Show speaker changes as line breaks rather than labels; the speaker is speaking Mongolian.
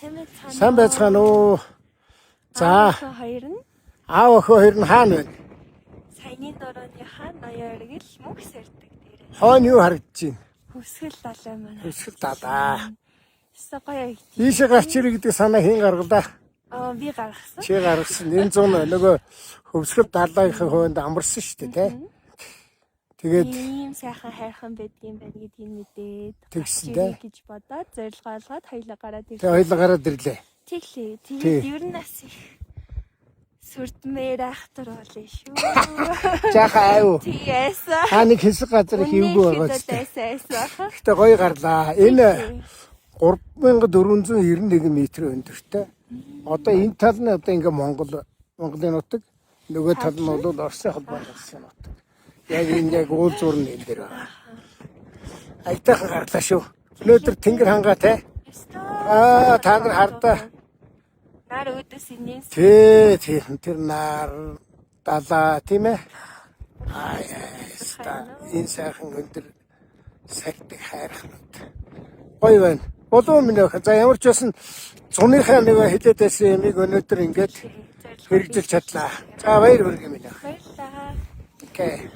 Сайн байцгаана уу. За. Аав охин хоёр нь хаана вэ?
Саяны дөрөвний хаан ноёо эргэл мөнх сэрдэг дээр.
Хойно юу харагдаж байна?
Хүсгэл далай маань.
Хүсгэл далаа.
Сагая.
Ийшээ гарч ирэх гэдэг санаа хэн гаргалаа?
Би гаргасан.
Чи гаргасан. Энэ зүүн нөгөө хөвсгөл далайхын хойнд амарсан шүү дээ, тий? Тэгээд
ийм сайхан хайрхан байдгийн байна гэдгийг мэдээд
тэгсэн дээ
гэж бодоод зорилгоо олгоод хоёлоо гараад ирлээ.
Тэгээ хоёлоо гараад ирлээ.
Тэглээ. Тэгээд ер нь бас их сүрдмээр ахтар болно шүү.
Жаахан аюу.
Тийээс.
Та нэг хэсэг газар хийвгүй байгаа ч. Гэтэ гоё гарлаа. Энэ 3491 м өндөртэй. Одоо энэ тал нь одоо ингээ Монголын нутаг, нөгөө тал нь бол Оросын холбооны улсын нутаг. Яг энэ яг уул зуурн энэ дээр байна. Айтайхан гарлаа шүү. Өнөөдөр тэнгэр хангаа те. Та нар хардаа.
Нар өдөөс инээс.
Тэр нар далаа тийм ээ. Энэ сайхан өндөр сагтыг хайрхнууд. Гоё байна. Болов минь ах. За ямар ч байсан зуныхаа нэг хилээд байсан юмыг өнөөдөр ингээд хэрэгжүүлж чадлаа. За баяр хүргэе минь ах.
Баярлалаа.
Окей.